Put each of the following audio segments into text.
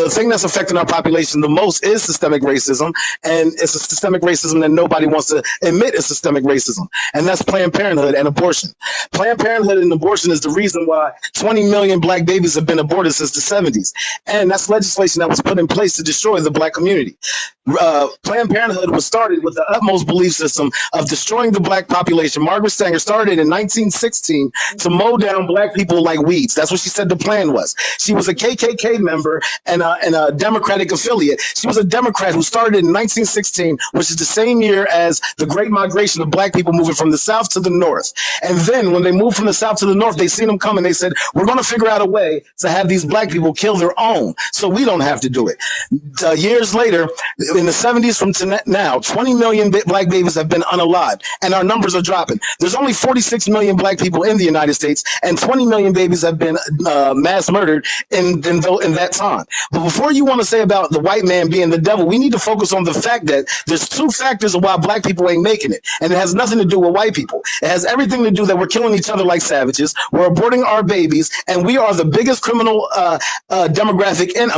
the thing that's affecting our population the most is systemic racism, and it's a systemic racism that nobody wants to admit is systemic racism, and that's Planned Parenthood and abortion. Planned Parenthood and abortion is the reason why 20 million black babies have been aborted since the 70s, and that's legislation that was put in place to destroy the black community. Planned Parenthood was started with the utmost belief system of destroying the black population. Margaret Sanger started in 1916 to mow down black people like weeds. That's what she said the plan was. She was a KKK member and a Democratic affiliate. She was a Democrat who started in 1916, which is the same year as the Great Migration of black people moving from the South to the North. And then when they moved from the South to the North, they seen them coming. They said, we're going to figure out a way to have these black people kill their own so we don't have to do it. Years later, in the 70s from to now, 20 million black babies have been unalived, and our numbers are dropping. There's only 46 million black people in the United States, and 20 million babies have been mass murdered in that time. But before you want to say about the white man being the devil, we need to focus on the fact that there's two factors of why black people ain't making it, and it has nothing to do with white people. It has everything to do that we're killing each other like savages, we're aborting our babies, and we are the biggest criminal demographic in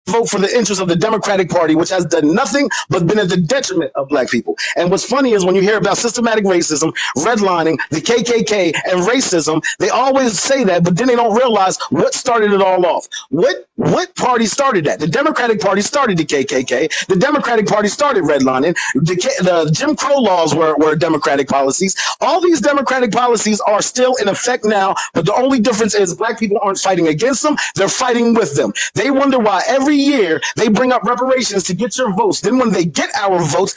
vote for the interest of the Democratic Party, which has done nothing but been at the detriment of black people. And what's funny is when you hear about systematic racism, redlining, the KKK, and racism, they always say that, but then they don't realize what started it all off. What party started that? The Democratic Party started the KKK. The Democratic Party started redlining. The Jim Crow laws were Democratic policies. All these Democratic policies are still in effect now, but the only difference is black people aren't fighting against them, they're fighting with them. They wonder why every year they bring up reparations to get your votes. Then when they get our votes,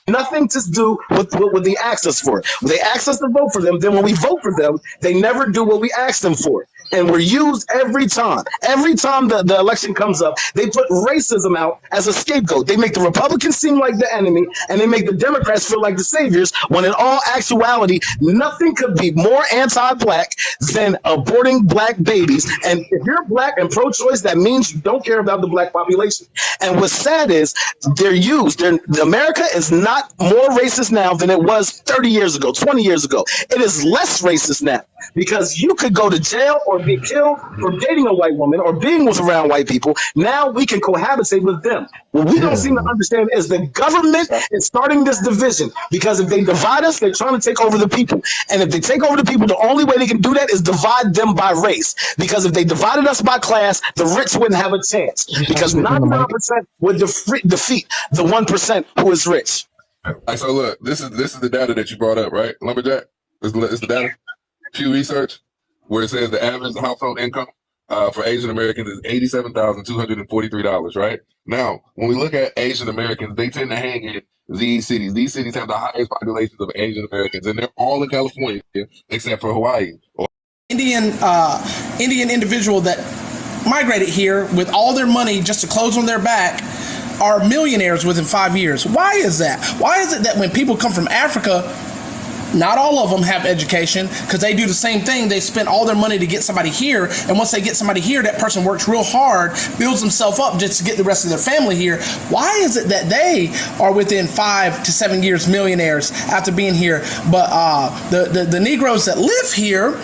nothing to do with what they asked us for. They asked us to vote for them. Then when we vote for them, they never do what we asked them for. And we're used every time. Every time the election comes up, they put racism out as a scapegoat. They make the Republicans seem like the enemy, and they make the Democrats feel like the saviors, when in all actuality, nothing could be more anti-black than aborting black babies. And if you're black and pro-choice, that means you don't care about the black population. And what's sad is they're used. America is not more racist now than it was 30 years ago, 20 years ago. It is less racist now because you could go to jail or be killed for dating a white woman or being around white people. Now we can cohabitate with them. What we don't seem to understand is the government is starting this division, because if they divide us, they're trying to take over the people. And if they take over the people, the only way they can do that is divide them by race. Because if they divided us by class, the rich wouldn't have a chance. Because 99% would defeat the 1% who is rich. All right, so look, this is the data that you brought up, right, Lumberjack? It's the data. Pew Research, where it says the average household income for Asian Americans is $87,243, right? Now, when we look at Asian Americans, they tend to hang in these cities. These cities have the highest populations of Asian Americans, and they're all in California except for Hawaii. Indian individual that migrated here with all their money just to clothes on their back are millionaires within 5 years. Why is that? Why is it that when people come from Africa, not all of them have education, because they do the same thing. They spend all their money to get somebody here, and once they get somebody here, that person works real hard, builds himself up just to get the rest of their family here. Why is it that they are within 5 to 7 years millionaires after being here, but the Negroes that live here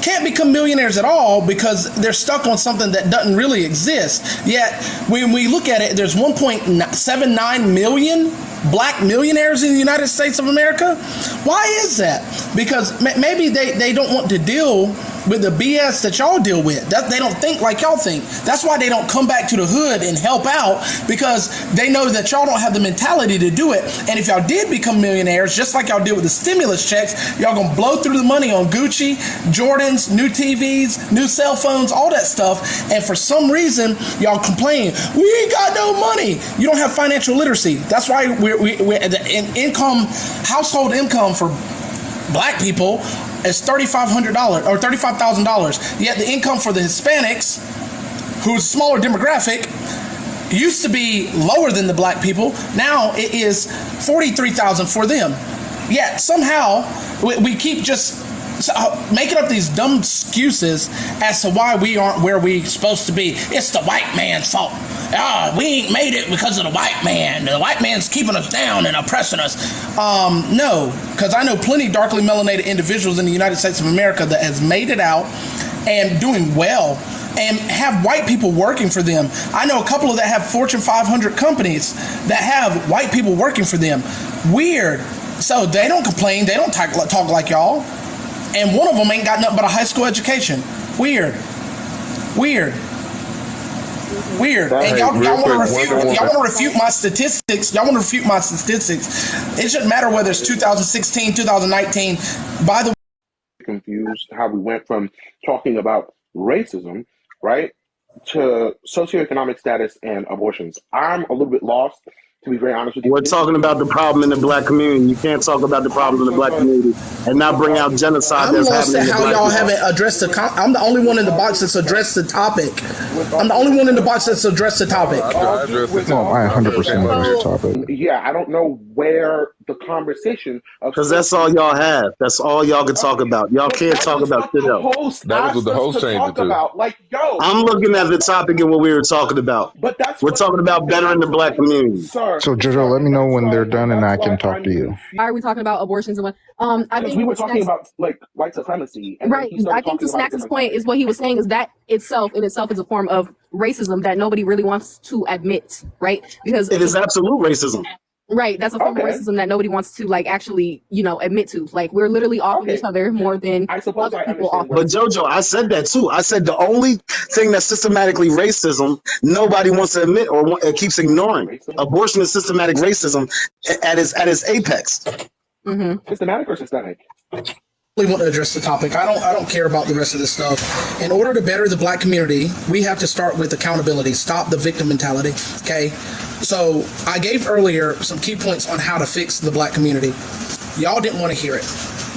can't become millionaires at all because they're stuck on something that doesn't really exist? Yet when we look at it, there's 1.79 million black millionaires in the United States of America. Why is that? Because maybe they don't want to deal with the BS that y'all deal with. They don't think like y'all think. That's why they don't come back to the hood and help out, because they know that y'all don't have the mentality to do it. And if y'all did become millionaires, just like y'all did with the stimulus checks, y'all gonna blow through the money on Gucci, Jordans, new TVs, new cell phones, all that stuff. And for some reason, y'all complain, we ain't got no money. You don't have financial literacy. That's why we're the household income for black people is $3,500 or $35,000. Yet the income for the Hispanics, who's a smaller demographic, used to be lower than the black people. Now it is $43,000 for them. Yet somehow we keep just making up these dumb excuses as to why we aren't where we're supposed to be. It's the white man's fault. We ain't made it because of the white man. The white man's keeping us down and oppressing us. No, because I know plenty darkly melanated individuals in the United States of America that has made it out, and doing well and have white people working for them. I know a couple of that have Fortune 500 companies that have white people working for them. Weird. So they don't complain. They don't talk like y'all. And one of them ain't got nothing but a high school education. Weird. And y'all want to refute my statistics. Y'all want to refute my statistics. It shouldn't matter whether it's 2016, 2019. By the way, confused how we went from talking about racism, right, to socioeconomic status and abortions. I'm a little bit lost, to be very honest with you. We're talking about the problem in the black community. You can't talk about the problems in the black community and not bring out genocide I'm that's lost happening at in the how black y'all community. haven't addressed the. I'm the only one in the box that's addressed the topic. I'm the only one in the box that's addressed the topic. I addressed it. No, I 100% agree with topic. Yeah, I don't know where the conversation of Because that's all y'all have. That's all y'all can talk about. Y'all can't talk about shit else. That was what the host changed it to. about. Like, yo, I'm looking at the topic and what we were talking about. but that's We're talking about bettering the black community. Sir, So Jojo, let me know when they're done and I can talk to you. Why are we talking about abortions and what? I Because think we were talking about like white supremacy, and right. then he started I think to talking about Snack's different point is what he was saying is that itself is a form of racism that nobody really wants to admit, right? Because It is absolute racism. right, that's a form of Okay. racism that nobody wants to like actually, admit to. Like we're literally off of Okay. each other more than I suppose other I people off understand. of. But Jojo, I said that too. I said the only thing that's systematically racism nobody wants to admit or keeps ignoring. Racism? Abortion is systematic racism at its apex. Hmm. Systematic or systemic? We want to address the topic. I don't care about the rest of this stuff. In order to better the black community, we have to start with accountability. Stop the victim mentality. Okay. So I gave earlier some key points on how to fix the black community. Y'all didn't want to hear it.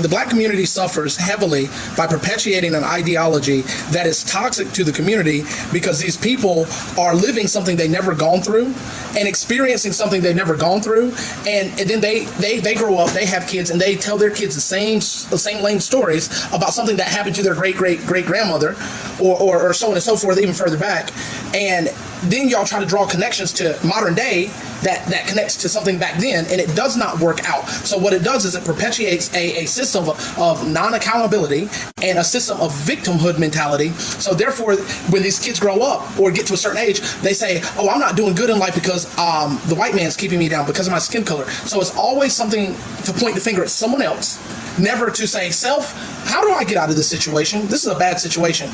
The black community suffers heavily by perpetuating an ideology that is toxic to the community because these people are living something they've never gone through and experiencing something they've never gone through. And then they grow up, they have kids, and they tell their kids the same lame stories about something that happened to their great-great-great-grandmother or so on and so forth, even further back. And then y'all try to draw connections to modern day that connects to something back then, and it does not work out. So what it does is it perpetuates a system of non-accountability and a system of victimhood mentality. So therefore, when these kids grow up or get to a certain age, they say, oh, I'm not doing good in life because the white man's keeping me down because of my skin color. So it's always something to point the finger at someone else, never to say, self, how do I get out of this situation? This is a bad situation.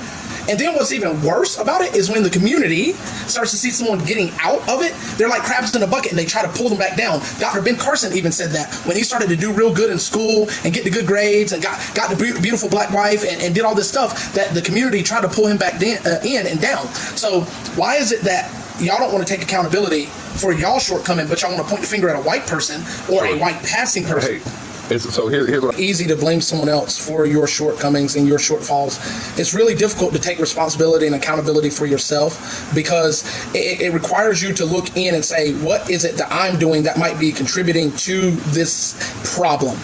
And then what's even worse about it is when the community starts to see someone getting out of it, they're like crabs in a bucket and they try to pull them back down. Dr. Ben Carson even said that when he started to do real good in school and get the good grades and got the beautiful black wife and did all this stuff, that the community tried to pull him back in and down. So why is it that y'all don't want to take accountability for y'all shortcoming, but y'all want to point the finger at a white person or a white passing person? Hey, so here's what Easy to blame someone else for your shortcomings and your shortfalls. It's really difficult to take responsibility and accountability for yourself because it requires you to look in and say, what is it that I'm doing that might be contributing to this problem?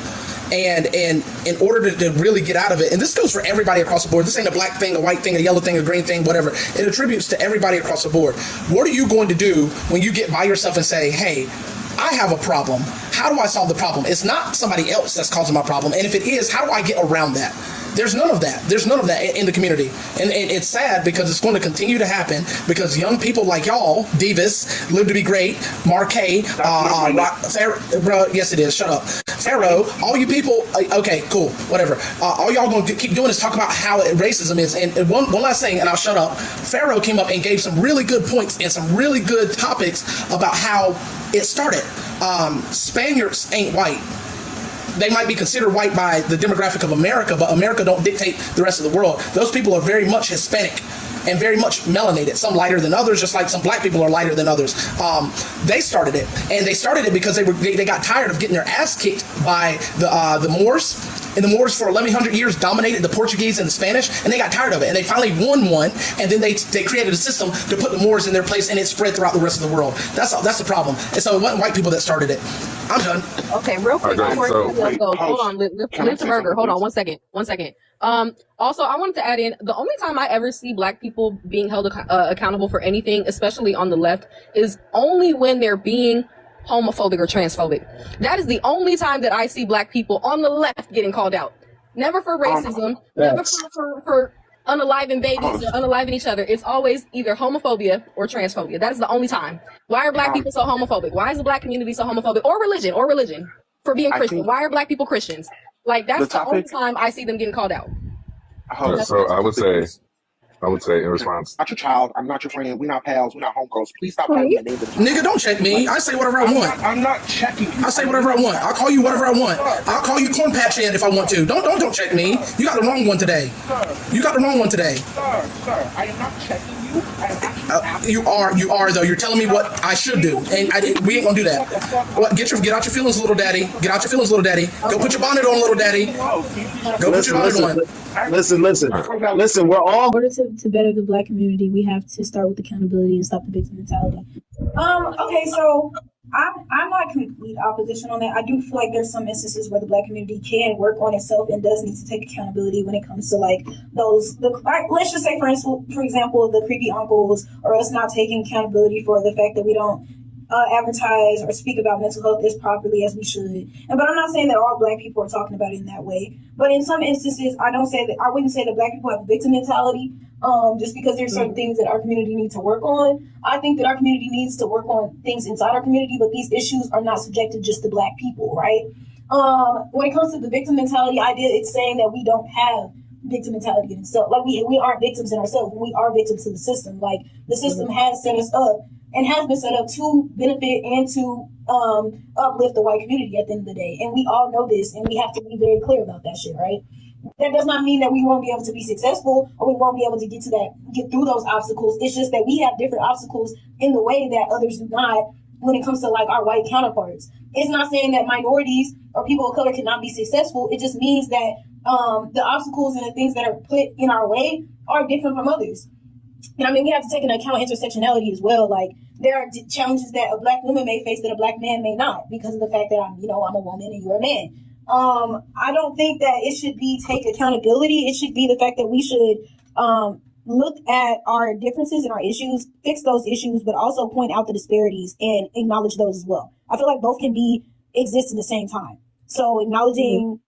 And in order to really get out of it, and this goes for everybody across the board. This ain't a black thing, a white thing, a yellow thing, a green thing, whatever. It attributes to everybody across the board. What are you going to do when you get by yourself and say, hey, I have a problem. How do I solve the problem? It's not somebody else that's causing my problem. And if it is, how do I get around that? There's none of that. There's none of that in the community. And it's sad because it's going to continue to happen because young people like y'all, Divas, Live to Be Great, Marquet, bro, yes it is, shut up. Pharaoh, all you people, okay, cool, whatever. All y'all going to keep doing is talk about how racism is. And one last thing, and I'll shut up. Pharaoh came up and gave some really good points and some really good topics about how it started. Spaniards ain't white. They might be considered white by the demographic of America, but America don't dictate the rest of the world. Those people are very much Hispanic and very much melanated, some lighter than others, just like some black people are lighter than others. They started it, and they started it because they got tired of getting their ass kicked by the Moors. And the Moors for 1,100 years dominated the Portuguese and the Spanish, and they got tired of it. And they finally won one, and then they created a system to put the Moors in their place, and it spread throughout the rest of the world. That's the problem. And so it wasn't white people that started it. I'm done. Okay, real quick All right, before so- everybody else goes, hold on, lift Can I the say burger. something, Hold on, please? one second. Also, I wanted to add in the only time I ever see black people being held accountable for anything, especially on the left, is only when they're being homophobic or transphobic. That is the only time that I see black people on the left getting called out. Never for racism, never for unaliving babies or unaliving each other, it's always either homophobia or transphobia. That is the only time. Why are black people so homophobic? Why is the black community so homophobic? Or religion for being Christian. Why are black people Christians? Like, that's the only time I see them getting called out. So I would say in response, I'm not your child. I'm not your friend. We're not pals. We're not homegirls. Please stop calling me a name. Nigga, don't check me. I say whatever I want. I'm not checking you. I say whatever I want. I'll call you whatever I want. I'll call you corn patch head if I want to. Don't check me. You got the wrong one today. You got the wrong one today. Sir, I am not checking you. I am actually You are though. You're telling me what I should do, and we ain't gonna do that. What? Get out your feelings, little daddy. Get out your feelings, little daddy. Go put your bonnet on, little daddy. Go put your bonnet on. Listen. We're all. In order to better the black community, we have to start with accountability and stop the victim mentality. Okay, so I'm not complete opposition on that. I do feel like there's some instances where the black community can work on itself and does need to take accountability when it comes to like let's just say for example the creepy uncles, or us not taking accountability for the fact that we don't advertise or speak about mental health as properly as we should. But I'm not saying that all black people are talking about it in that way. But in some instances, I wouldn't say that black people have a victim mentality. Just because there's certain things that our community needs to work on. I think that our community needs to work on things inside our community, but these issues are not subjected just to black people, right? When it comes to the victim mentality idea, it's saying that we don't have victim mentality in itself. Like we aren't victims in ourselves. We are victims to the system. Like the system has set us up and has been set up to benefit and to uplift the white community at the end of the day. And we all know this, and we have to be very clear about that shit, right? That does not mean that we won't be able to be successful or we won't be able to get through those obstacles. It's just that we have different obstacles in the way that others do not when it comes to like our white counterparts. It's not saying that minorities or people of color cannot be successful. It just means that the obstacles and the things that are put in our way are different from others. And I mean, we have to take into account intersectionality as well. Like there are challenges that a black woman may face that a black man may not because of the fact that I'm a woman and you're a man. I don't think that it should be take accountability. It should be the fact that we should look at our differences and our issues, fix those issues, but also point out the disparities and acknowledge those as well. I feel like both can exist at the same time. So acknowledging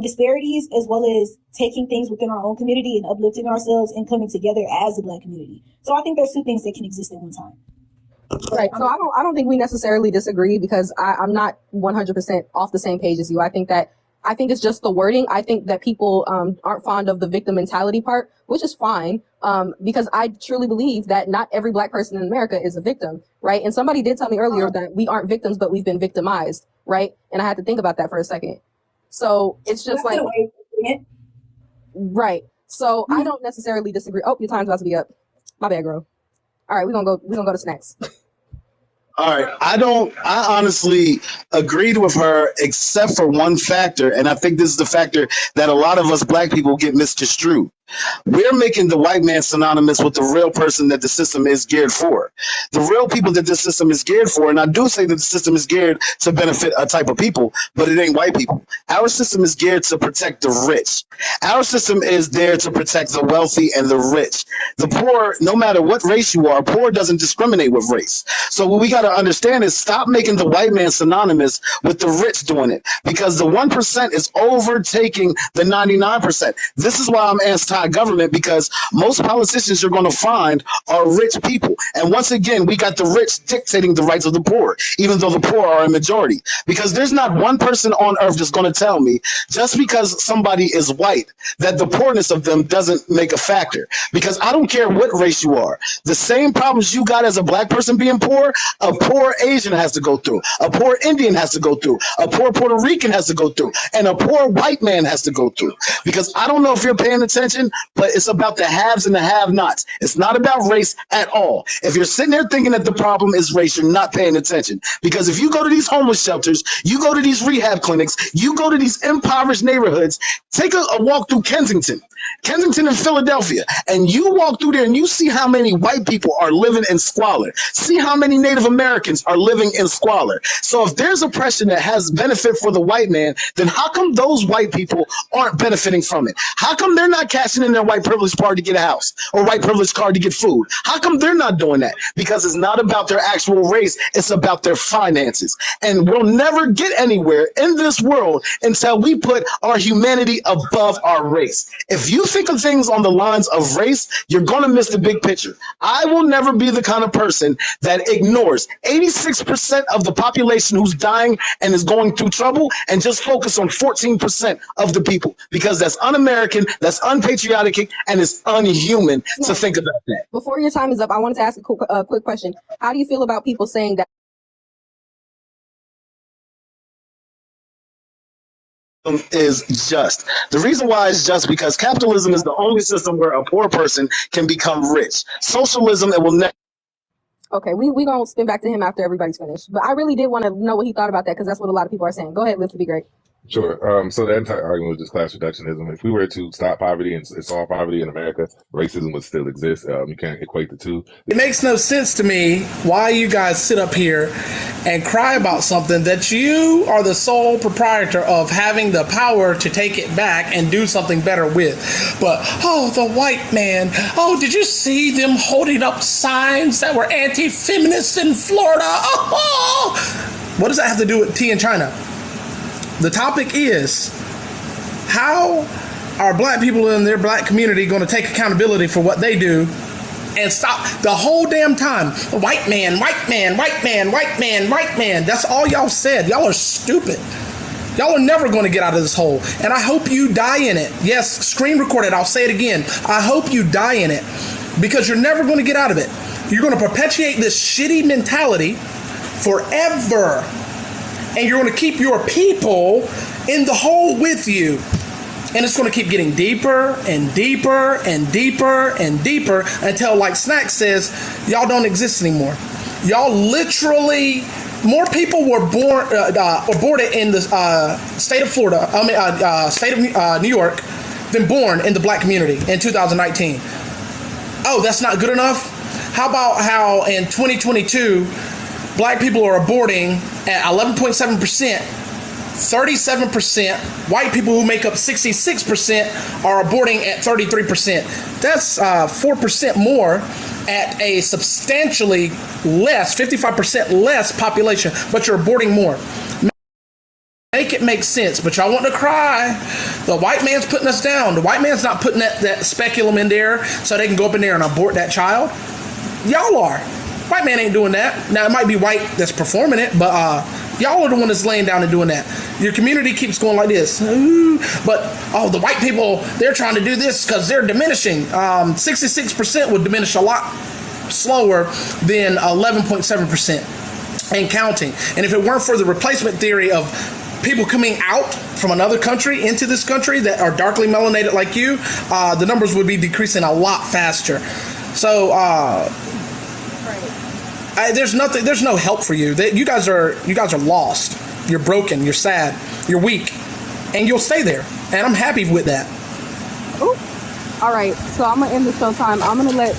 disparities as well as taking things within our own community and uplifting ourselves and coming together as a black community. So I think there's two things that can exist at one time. Right. So I don't think we necessarily disagree because I'm not 100% off the same page as you. I think it's just the wording. I think that people aren't fond of the victim mentality part, which is fine, because I truly believe that not every black person in America is a victim, right? And somebody did tell me earlier that we aren't victims, but we've been victimized, right? And I had to think about that for a second. So it's just like, right. So I don't necessarily disagree. Oh, your time's about to be up. My bad, girl. All right, we're gonna go to snacks. All right. I honestly agreed with her except for one factor. And I think this is the factor that a lot of us black people get misconstrued. We're making the white man synonymous with the real person that the system is geared for. The real people that this system is geared for, and I do say that the system is geared to benefit a type of people, but it ain't white people. Our system is geared to protect the rich. Our system is there to protect the wealthy and the rich. The poor, no matter what race you are, poor doesn't discriminate with race. So what we got to understand is stop making the white man synonymous with the rich doing it, because the 1% is overtaking the 99%. This is why I'm anti-government, because most politicians you're going to find are rich people. And once again, we got the rich dictating the rights of the poor, even though the poor are a majority. Because there's not one person on earth that's going to tell me just because somebody is white that the poorness of them doesn't make a factor. Because I don't care what race you are. The same problems you got as a black person being poor, a poor Asian has to go through, a poor Indian has to go through, a poor Puerto Rican has to go through, and a poor white man has to go through. Because I don't know if you're paying attention, but it's about the haves and the have-nots. It's not about race at all. If you're sitting there thinking that the problem is race, you're not paying attention. Because if you go to these homeless shelters, you go to these rehab clinics, you go to these impoverished neighborhoods, take a walk through Kensington in Philadelphia, and you walk through there and you see how many white people are living in squalor. See how many Native Americans are living in squalor. So if there's oppression that has benefit for the white man, then how come those white people aren't benefiting from it? How come they're not cashing cashing in their white privilege card to get a house or white privilege card to get food? How come they're not doing that? Because it's not about their actual race. It's about their finances. And we'll never get anywhere in this world until we put our humanity above our race. If you think of things on the lines of race, you're going to miss the big picture. I will never be the kind of person that ignores 86% of the population who's dying and is going through trouble and just focus on 14% of the people, because that's un-American, that's unpatriotic, and it's unhuman to think about that. Before your time is up, I wanted to ask a quick question. How do you feel about people saying that is just? The reason why it's just because capitalism is the only system where a poor person can become rich. Socialism, it will never. Okay, we gonna spin back to him after everybody's finished. But I really did want to know what he thought about that, because that's what a lot of people are saying. Go ahead, Liv, to be great. Sure. So the entire argument was just class reductionism. If we were to stop poverty and solve poverty in America, racism would still exist. You can't equate the two. It makes no sense to me why you guys sit up here and cry about something that you are the sole proprietor of having the power to take it back and do something better with. But, oh, the white man. Oh, did you see them holding up signs that were anti-feminist in Florida? Oh! What does that have to do with tea in China? The topic is, how are black people in their black community going to take accountability for what they do and stop the whole damn time? White man, white man, white man, white man, white man. That's all y'all said. Y'all are stupid. Y'all are never going to get out of this hole. And I hope you die in it. Yes, screen record it. I'll say it again. I hope you die in it, because you're never going to get out of it. You're going to perpetuate this shitty mentality forever. And you're going to keep your people in the hole with you. And it's going to keep getting deeper and deeper and deeper and deeper until, like Snack says, y'all don't exist anymore. Y'all literally, more people were born, aborted in the state of Florida, state of New York, than born in the black community in 2019. Oh, that's not good enough? How about how in 2022, black people are aborting at 11.7%, 37%. White people who make up 66% are aborting at 33%. That's 4% more at a substantially less, 55% less population, but you're aborting more. Make it make sense, but y'all want to cry. The white man's putting us down. The white man's not putting that speculum in there so they can go up in there and abort that child. Y'all are. White man ain't doing that. Now, it might be white that's performing it, but y'all are the one that's laying down and doing that. Your community keeps going like this. But, oh, the white people, they're trying to do this because they're diminishing. 66% would diminish a lot slower than 11.7% and counting. And if it weren't for the replacement theory of people coming out from another country into this country that are darkly melanated like you, the numbers would be decreasing a lot faster. So, there's no help for you. You guys are lost. You're broken. You're sad. You're weak, and you'll stay there. And I'm happy with that. Ooh. All right, so I'm gonna end the show time. I'm gonna let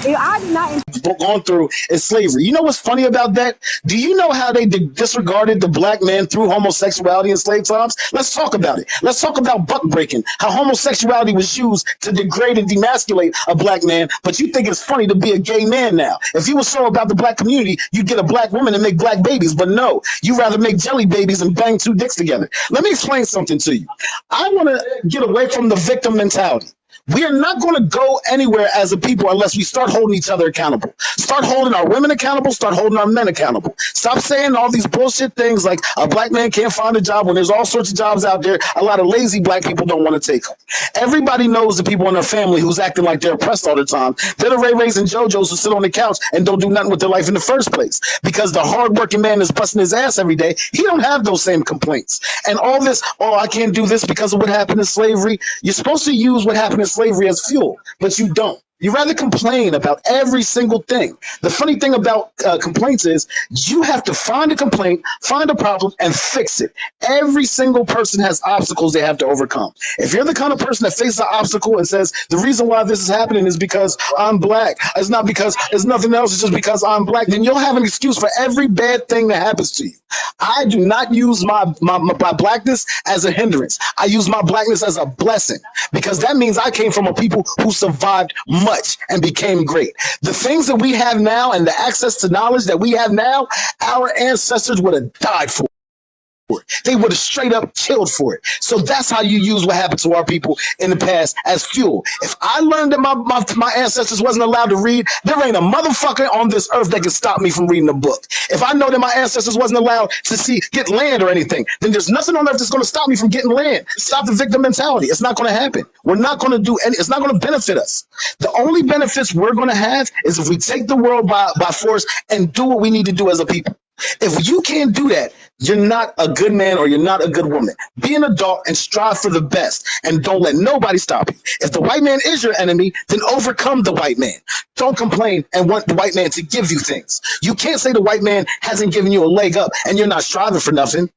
I'm not gone through is slavery. You know what's funny about that? Do you know how they disregarded the black man through homosexuality in slave times? Let's talk about it. Let's talk about buck breaking, how homosexuality was used to degrade and demasculate a black man, but you think it's funny to be a gay man now. If you were so about the black community, you'd get a black woman and make black babies, but no, you rather make jelly babies and bang two dicks together. Let me explain something to you. I want to get away from the victim mentality. We are not going to go anywhere as a people unless we start holding each other accountable. Start holding our women accountable. Start holding our men accountable. Stop saying all these bullshit things like a black man can't find a job when there's all sorts of jobs out there. A lot of lazy black people don't want to take them. Everybody knows the people in their family who's acting like they're oppressed all the time. They're the Ray Rays and JoJos who sit on the couch and don't do nothing with their life in the first place. Because the hardworking man is busting his ass every day. He don't have those same complaints. And all this, oh, I can't do this because of what happened in slavery. You're supposed to use what happened in slavery as fuel, but you don't. You rather complain about every single thing. The funny thing about complaints is you have to find a complaint, find a problem, and fix it. Every single person has obstacles they have to overcome. If you're the kind of person that faces an obstacle and says, the reason why this is happening is because I'm black, it's not because it's nothing else, it's just because I'm black, then you'll have an excuse for every bad thing that happens to you. I do not use my blackness as a hindrance. I use my blackness as a blessing, because that means I came from a people who survived much and became great. The things that we have now and the access to knowledge that we have now, our ancestors would have died for. They would have straight up killed for it. So that's how you use what happened to our people in the past as fuel. If I learned that my ancestors wasn't allowed to read, there ain't a motherfucker on this earth that can stop me from reading a book. If I know that my ancestors wasn't allowed to get land or anything, then there's nothing on earth that's going to stop me from getting land. Stop the victim mentality. It's not going to happen. We're not going to do any. It's not going to benefit us. The only benefits we're going to have is if we take the world by force and do what we need to do as a people. If you can't do that, you're not a good man or you're not a good woman. Be an adult and strive for the best, and don't let nobody stop you. If the white man is your enemy, then overcome the white man. Don't complain and want the white man to give you things. You can't say the white man hasn't given you a leg up and you're not striving for nothing.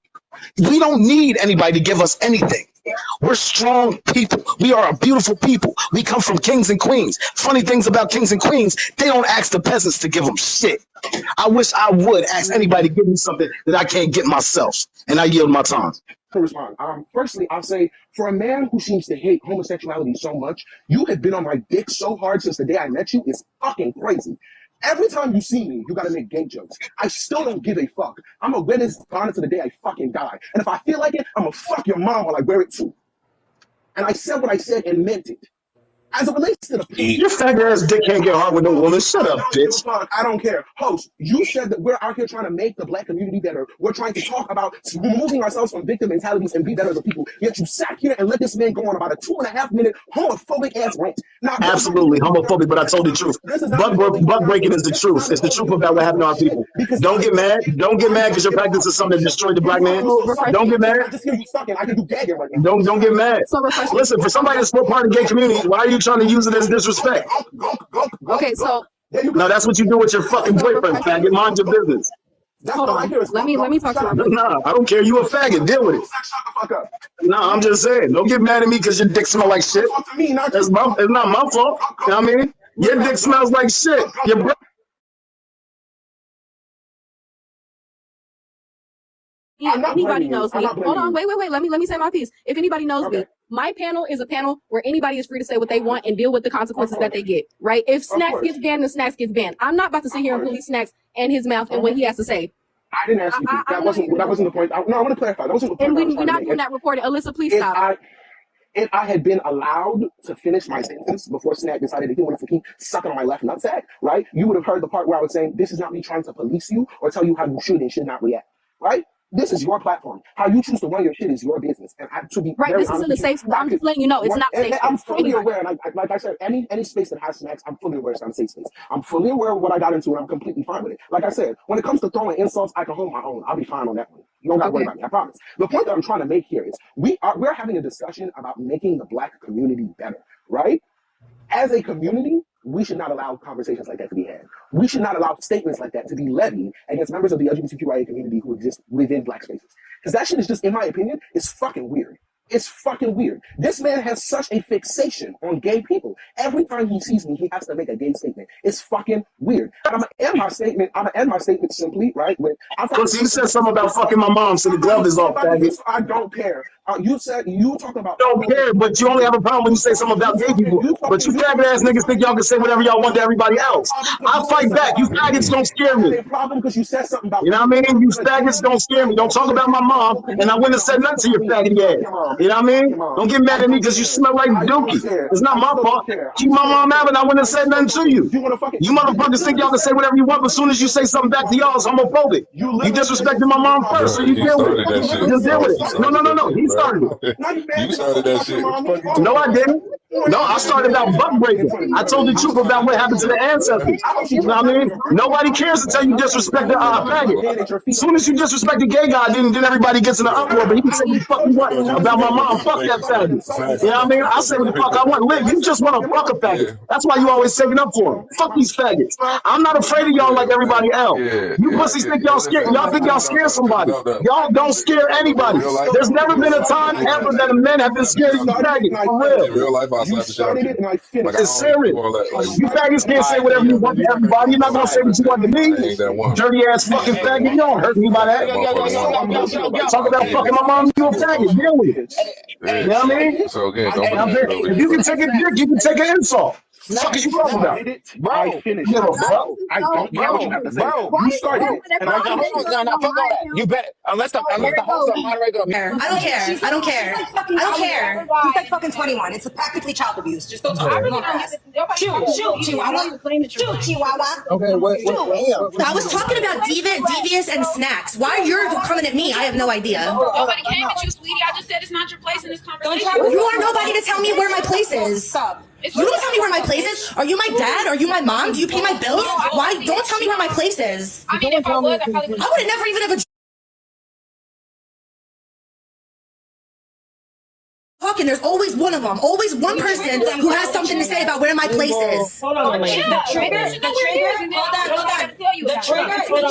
We don't need anybody to give us anything. We're strong people. We are a beautiful people. We come from kings and queens. Funny things about kings and queens, they don't ask the peasants to give them shit. I wish I would ask anybody to give me something that I can't get myself. And I yield my time. To respond. Firstly, I'll say, for a man who seems to hate homosexuality so much, you have been on my dick so hard since the day I met you. It's fucking crazy. Every time you see me, you gotta make gay jokes. I still don't give a fuck. I'm a witness on it to the day I fucking die. And if I feel like it, I'm gonna fuck your mom while I wear it too. And I said what I said and meant it. As it relates to the your faggot ass dick can't get hard with no woman. Shut up, bitch. I don't care. Host, you said that we're out here trying to make the black community better. We're trying to talk about removing ourselves from victim mentalities and be better as a people. Yet you sat here and let this man go on about a 2.5-minute homophobic ass rant. Now, absolutely homophobic, but I told the truth. Buck breaking is the truth. It's the truth about what happened to our people. Don't get mad. Don't get mad because your practice is something that destroyed the black man. Don't get mad. I just hear you sucking. I can do gagging right now. Don't get mad. Listen, for somebody that's still part of the gay community, why are you trying to use it as disrespect? Okay, so no, that's what you do with your fucking boyfriend, faggot. Mind your business. hold on. Let me talk to my Nah, I don't care. You a faggot. Deal with it. Nah, I'm just saying. Don't get mad at me because your dick smell like shit. It's not my fault. You know what I mean? Your dick smells like shit. Your breath. If anybody knows me, hold on, wait. Let me say my piece. If anybody knows me, my panel is a panel where anybody is free to say what they want and deal with the consequences that they get. Right? If Snacks gets banned, then Snacks gets banned. I'm not about to sit here and police Snacks and his mouth and what he has to say. I didn't ask you. That wasn't the point. No, I want to clarify. That wasn't the point. And we're not doing that reporting. Alyssa, please stop. If I had been allowed to finish my sentence before Snack decided that he wanted to keep sucking on my left nutsack, right? You would have heard the part where I was saying, this is not me trying to police you or tell you how you should and should not react, right? This is your platform. How you choose to run your shit is your business. And to be right, this isn't a safe space. I'm just letting you know it's not safe. I'm fully aware, and like I said, any space that has Snacks, I'm fully aware it's not a safe space. I'm fully aware of what I got into, and I'm completely fine with it. Like I said, when it comes to throwing insults, I can hold my own. I'll be fine on that one. You don't got to worry about me. I promise. The point that I'm trying to make here is we're having a discussion about making the black community better, right? As a community, we should not allow conversations like that to be had. We should not allow statements like that to be levied against members of the LGBTQIA community who exist within black spaces. Because that shit is just, in my opinion, is fucking weird. It's fucking weird. This man has such a fixation on gay people. Every time he sees me, he has to make a gay statement. It's fucking weird. And I'm gonna end my statement simply, right? Because you said something about fucking my mom, so the glove is off, faggot. I don't care. You talking about don't care, but you only have a problem when you say something about gay people. But you faggot ass niggas think y'all can say whatever y'all want to everybody else. I'll fight back. You faggots don't scare me. Problem because you said something about. You know what I mean? You faggots don't scare me. Don't talk about my mom, and I wouldn't have said nothing to your faggoty ass. You know what I mean? Don't get mad at me because you smell like dookie. It's not my fault. Keep my mom out, and I wouldn't have said nothing to you. You motherfuckers think y'all can say whatever you want, but as soon as you say something back to y'all, it's homophobic. You disrespected my mom first, so you deal with it. Just deal with it. No. He started it. You started that shit. No, I didn't. No, I started out buck breaking. I told the truth about what happened to the ancestors. You know what I mean? Nobody cares until you disrespect the faggot. As soon as you disrespect the gay guy, then everybody gets in an uproar. But he can say what the fuck he want about my mom. Fuck that faggot. You know what I mean? I say what the fuck I want. Live. You just want to fuck a faggot. That's why you always taking up for him. Fuck these faggots. I'm not afraid of y'all like everybody else. You pussies think y'all scared. Y'all think y'all scare somebody. Y'all don't scare anybody. There's never been a time ever that a men have been scared of you faggots. For real. In real life, I'll You slap the shit out of started you. it and I finished. It's serious. You faggots can't say whatever you want to everybody. You're not gonna say what you want to I me. ain't that one. Dirty ass fucking faggot. You don't hurt me by that. Talk about fucking my mom. You a faggot. Deal with it. You know what I mean? So again, don't Now, put that shit over if you can take a dick, you can take an insult. What the fuck is you talking about? I finished. You know, bro. I don't care what you have to say. Bro, You started it and I No, finished it. fuck all that. You bet. Unless the host or moderator. I don't care. I don't care. I don't care. He's like fucking 21. It's practically child abuse. Just don't talk. I really don't. Shoot, Chihuahua. Shoot, Chihuahua. Okay, I was talking about devious and snacks. Why you're coming at me? I have no idea. Nobody came at you, sweetie. I just said it's not your place in this conversation. You are nobody to tell me where my place is. Stop. You don't tell me where my place is. Are you my dad? Are you my mom? Do you pay my bills? Why? Don't tell me where my place is. I mean, if I was, I probably would. I would have never even have talking. There's always one of them. Always one person who has something to say about where my place is. Hold on, the trigger. Hold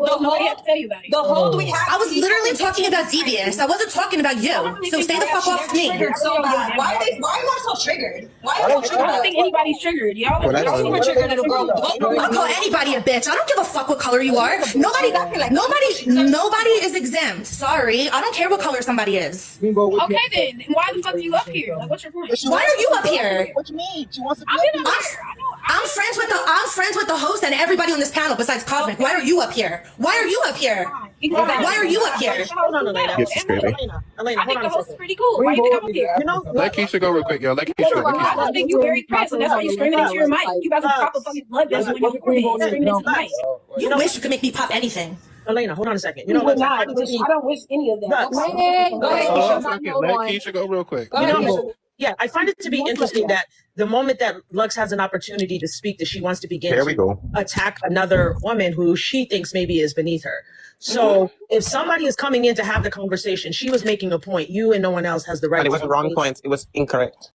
on. The hold we have. I was literally talking about devious. I wasn't talking about you. So stay the fuck off me. So bad. Why are you so triggered? Why are you so I don't triggered? think anybody's triggered. Y'all Super triggered, little girl. I'll call anybody a bitch. I don't give a fuck what color you are. Nobody is exempt. Sorry. I don't care what color somebody is. Okay, then why the fuck are you up here? Like, what's your point? Why are you up here? What you mean? She wants to I've been up here. I'm friends with the host and everybody on this panel besides Cosmic. Why are you up here? Why are you up here? Why are you up here? Hold on, Elena. Yes, baby. I think the host is pretty cool. Why you think I'm up here? Let Keisha go real quick, y'all. Let Keisha go. I just think you're very pressed, and that's why you're screaming into your mic. You guys are proper fucking blood vessels when you're recording and screaming into the mic. You wish you could make me pop anything. Elena, hold on a second. You know what? I don't wish any of that. Go ahead. Let Keisha go real quick. Yeah, I find it to be interesting that the moment that Lux has an opportunity to speak, that she wants to begin There we to go. attack another woman who she thinks maybe is beneath her. So if somebody is coming in to have the conversation, she was making a point. You and no one else has the right. But it was to a wrong speak. point. It was incorrect.